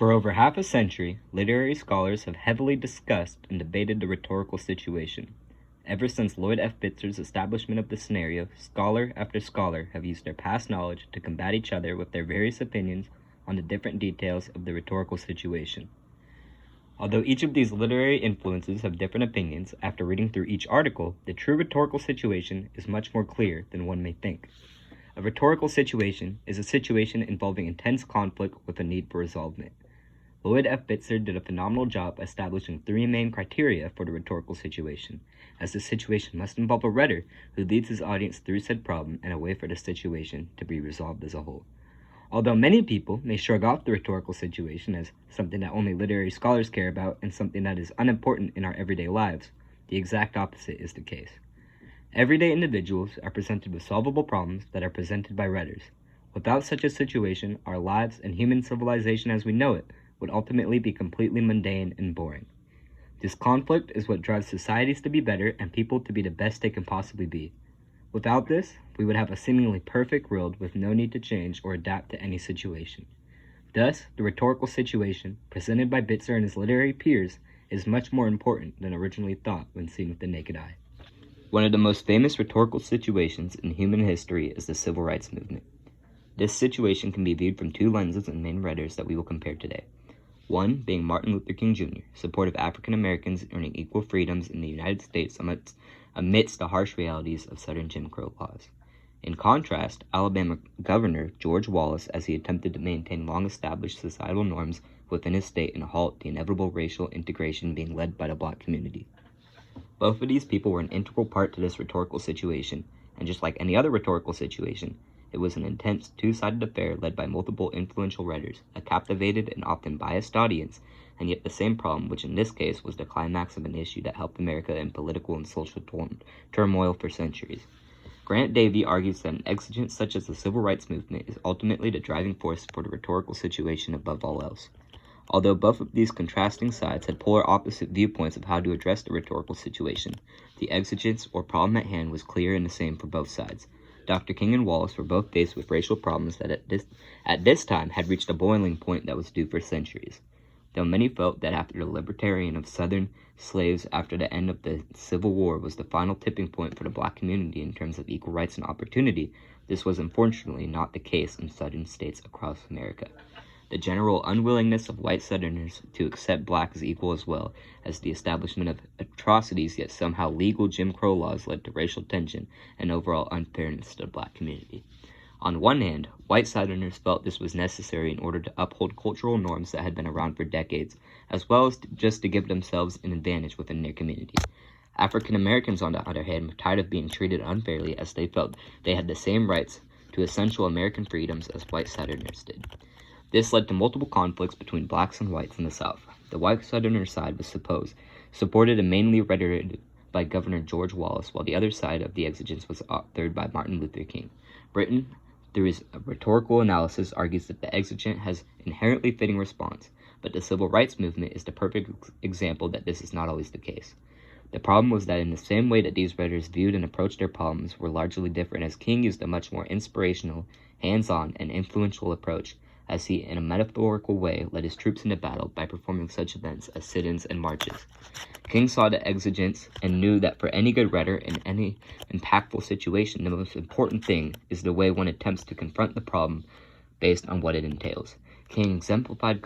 For over half a century, literary scholars have heavily discussed and debated the rhetorical situation. Ever since Lloyd F. Bitzer's establishment of the scenario, scholar after scholar have used their past knowledge to combat each other with their various opinions on the different details of the rhetorical situation. Although each of these literary influences have different opinions, after reading through each article, the true rhetorical situation is much more clear than one may think. A rhetorical situation is a situation involving intense conflict with a need for resolvement. Lloyd F. Bitzer did a phenomenal job establishing three main criteria for the rhetorical situation, as the situation must involve a rhetor who leads his audience through said problem and a way for the situation to be resolved as a whole. Although many people may shrug off the rhetorical situation as something that only literary scholars care about and something that is unimportant in our everyday lives, the exact opposite is the case. Everyday individuals are presented with solvable problems that are presented by rhetors. Without such a situation, our lives and human civilization as we know it would ultimately be completely mundane and boring. This conflict is what drives societies to be better and people to be the best they can possibly be. Without this, we would have a seemingly perfect world with no need to change or adapt to any situation. Thus, the rhetorical situation, presented by Bitzer and his literary peers, is much more important than originally thought when seen with the naked eye. One of the most famous rhetorical situations in human history is the Civil Rights Movement. This situation can be viewed from two lenses and main writers that we will compare today. One being Martin Luther King Jr., support of African Americans earning equal freedoms in the United States amidst the harsh realities of Southern Jim Crow laws. In contrast, Alabama Governor George Wallace, as he attempted to maintain long-established societal norms within his state and halt the inevitable racial integration being led by the black community. Both of these people were an integral part to this rhetorical situation, and just like any other rhetorical situation, it was an intense, two-sided affair led by multiple influential writers, a captivated and often biased audience, and yet the same problem, which in this case was the climax of an issue that helped America in political and social turmoil for centuries. Grant Davey argues that an exigence such as the Civil Rights Movement is ultimately the driving force for the rhetorical situation above all else. Although both of these contrasting sides had polar opposite viewpoints of how to address the rhetorical situation, the exigence or problem at hand was clear and the same for both sides. Dr. King and Wallace were both faced with racial problems that at this time had reached a boiling point that was due for centuries. Though many felt that after the liberation of Southern slaves after the end of the Civil War was the final tipping point for the black community in terms of equal rights and opportunity, this was unfortunately not the case in Southern states across America. The general unwillingness of white Southerners to accept black as equal as well as the establishment of atrocities yet somehow legal Jim Crow laws led to racial tension and overall unfairness to the black community. On one hand, white Southerners felt this was necessary in order to uphold cultural norms that had been around for decades, as well as just to give themselves an advantage within their community. African Americans, on the other hand, were tired of being treated unfairly as they felt they had the same rights to essential American freedoms as white Southerners did. This led to multiple conflicts between blacks and whites in the South. The white Southerner side was supported and mainly rhetoricated by Governor George Wallace, while the other side of the exigence was authored by Martin Luther King. Britain, through his rhetorical analysis, argues that the exigent has inherently fitting response, but the Civil Rights Movement is the perfect example that this is not always the case. The problem was that in the same way that these writers viewed and approached their problems were largely different, as King used a much more inspirational, hands-on, and influential approach, as he, in a metaphorical way, led his troops into battle by performing such events as sit-ins and marches. King saw the exigence and knew that for any good writer in any impactful situation, the most important thing is the way one attempts to confront the problem based on what it entails. King exemplified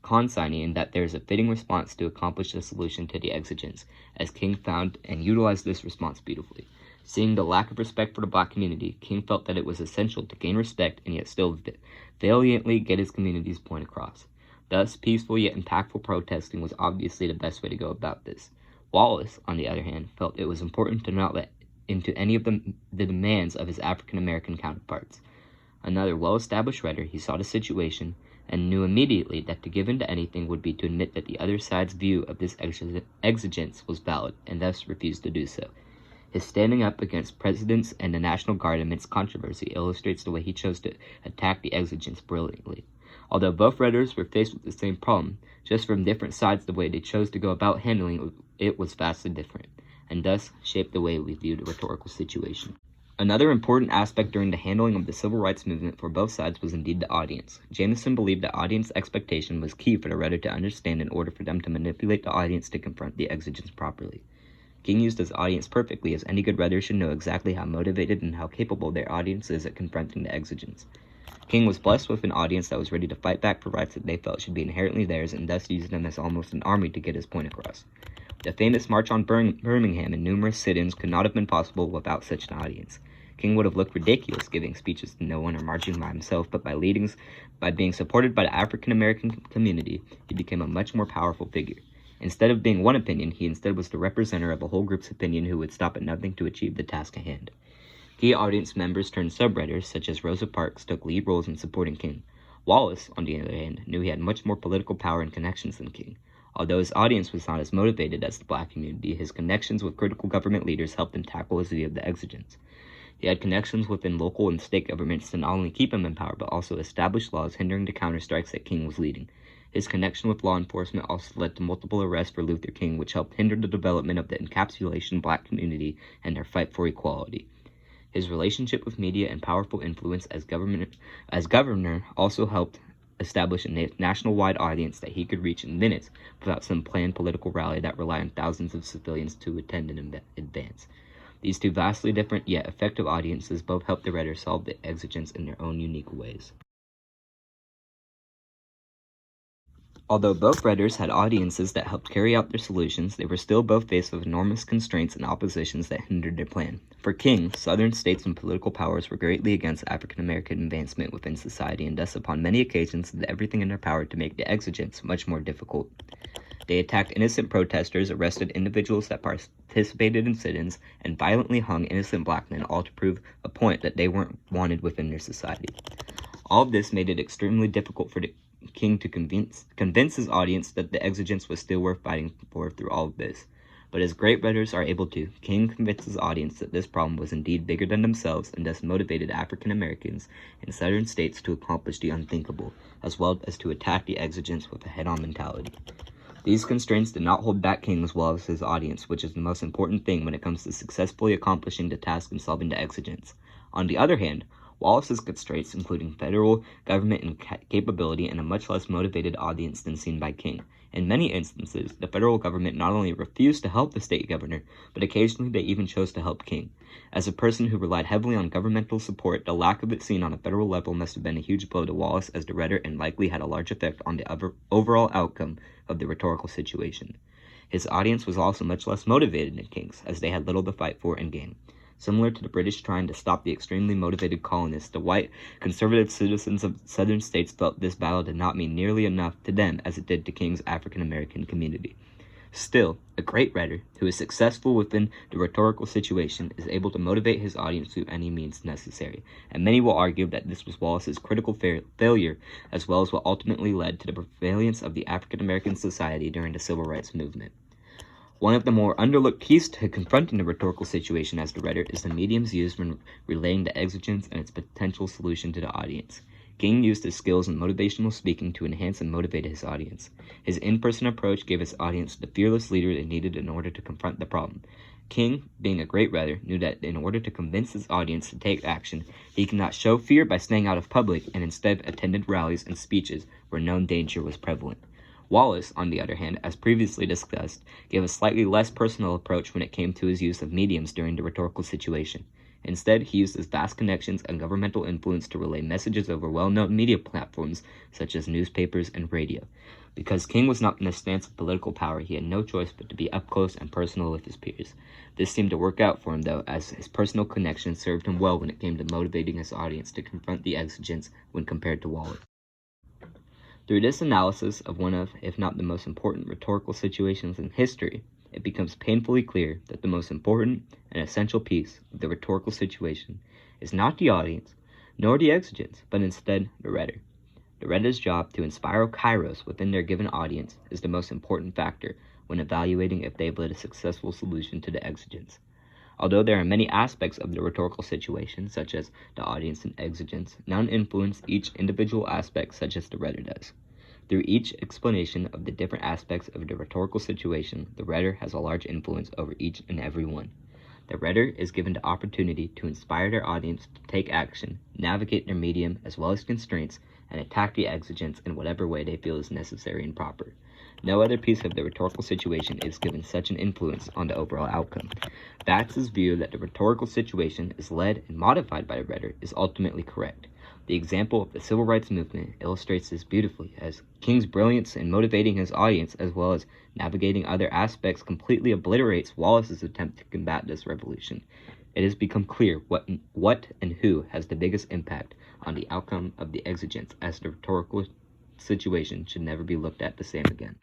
consigning in that there is a fitting response to accomplish the solution to the exigence, as King found and utilized this response beautifully. Seeing the lack of respect for the black community, King felt that it was essential to gain respect and yet still valiantly get his community's point across. Thus, peaceful yet impactful protesting was obviously the best way to go about this. Wallace, on the other hand, felt it was important to not let into any of the demands of his African American counterparts. Another well-established writer, he saw the situation and knew immediately that to give in to anything would be to admit that the other side's view of this exigence was valid, and thus refused to do so. His standing up against presidents and the National Guard amidst controversy illustrates the way he chose to attack the exigence brilliantly. Although both writers were faced with the same problem, just from different sides the way they chose to go about handling it was vastly different, and thus shaped the way we viewed the rhetorical situation. Another important aspect during the handling of the civil rights movement for both sides was indeed the audience. Jameson believed that audience expectation was key for the rhetor to understand in order for them to manipulate the audience to confront the exigence properly. King used his audience perfectly, as any good writer should know exactly how motivated and how capable their audience is at confronting the exigence. King was blessed with an audience that was ready to fight back for rights that they felt should be inherently theirs, and thus used them as almost an army to get his point across. The famous March on Birmingham and numerous sit-ins could not have been possible without such an audience. King would have looked ridiculous giving speeches to no one or marching by himself, but by being supported by the African American community, he became a much more powerful figure. Instead of being one opinion, he instead was the representative of a whole group's opinion who would stop at nothing to achieve the task at hand. Key audience members turned subwriters, such as Rosa Parks, took lead roles in supporting King. Wallace, on the other hand, knew he had much more political power and connections than King. Although his audience was not as motivated as the black community, his connections with critical government leaders helped him tackle his view of the exigence. He had connections within local and state governments to not only keep him in power, but also establish laws hindering the counterstrikes that King was leading. His connection with law enforcement also led to multiple arrests for Luther King, which helped hinder the development of the encapsulation black community and their fight for equality. His relationship with media and powerful influence as governor also helped establish a national-wide audience that he could reach in minutes without some planned political rally that relied on thousands of civilians to attend in advance. These two vastly different yet effective audiences both helped the writer solve the exigence in their own unique ways. Although both writers had audiences that helped carry out their solutions, they were still both faced with enormous constraints and oppositions that hindered their plan. For King, Southern states and political powers were greatly against African American advancement within society, and thus upon many occasions did everything in their power to make the exigence much more difficult. They attacked innocent protesters, arrested individuals that participated in sit-ins, and violently hung innocent black men, all to prove a point that they weren't wanted within their society. All of this made it extremely difficult for the King to convince his audience that the exigence was still worth fighting for through all of this. But as great writers are able to, King convinced his audience that this problem was indeed bigger than themselves, and thus motivated African Americans in southern states to accomplish the unthinkable, as well as to attack the exigence with a head-on mentality. These constraints did not hold back King as well as his audience, which is the most important thing when it comes to successfully accomplishing the task and solving the exigence. On the other hand, Wallace's constraints, including federal government and capability, and a much less motivated audience than seen by King. In many instances, the federal government not only refused to help the state governor, but occasionally they even chose to help King. As a person who relied heavily on governmental support, the lack of it seen on a federal level must have been a huge blow to Wallace as the writer, and likely had a large effect on the overall outcome of the rhetorical situation. His audience was also much less motivated than King's, as they had little to fight for and gain. Similar to the British trying to stop the extremely motivated colonists, the white, conservative citizens of southern states felt this battle did not mean nearly enough to them as it did to King's African American community. Still, a great writer who is successful within the rhetorical situation is able to motivate his audience through any means necessary, and many will argue that this was Wallace's critical failure, as well as what ultimately led to the prevalence of the African American society during the Civil Rights Movement. One of the more underlooked keys to confronting the rhetorical situation as the writer is the mediums used when relaying the exigence and its potential solution to the audience. King used his skills in motivational speaking to enhance and motivate his audience. His in-person approach gave his audience the fearless leader they needed in order to confront the problem. King, being a great writer, knew that in order to convince his audience to take action, he could not show fear by staying out of public, and instead attended rallies and speeches where known danger was prevalent. Wallace, on the other hand, as previously discussed, gave a slightly less personal approach when it came to his use of mediums during the rhetorical situation. Instead, he used his vast connections and governmental influence to relay messages over well-known media platforms such as newspapers and radio. Because King was not in a stance of political power, he had no choice but to be up close and personal with his peers. This seemed to work out for him, though, as his personal connections served him well when it came to motivating his audience to confront the exigence when compared to Wallace. Through this analysis of one of, if not the most important rhetorical situations in history, it becomes painfully clear that the most important and essential piece of the rhetorical situation is not the audience, nor the exigence, but instead the writer. The writer's job to inspire kairos within their given audience is the most important factor when evaluating if they have led a successful solution to the exigence. Although there are many aspects of the rhetorical situation, such as the audience and exigence, none influence each individual aspect such as the writer does. Through each explanation of the different aspects of the rhetorical situation, the writer has a large influence over each and every one. The rhetor is given the opportunity to inspire their audience to take action, navigate their medium as well as constraints, and attack the exigence in whatever way they feel is necessary and proper. No other piece of the rhetorical situation is given such an influence on the overall outcome. Batts' view that the rhetorical situation is led and modified by the rhetor is ultimately correct. The example of the civil rights movement illustrates this beautifully, as King's brilliance in motivating his audience as well as navigating other aspects completely obliterates Wallace's attempt to combat this revolution. It has become clear what and who has the biggest impact on the outcome of the exigence, as the rhetorical situation should never be looked at the same again.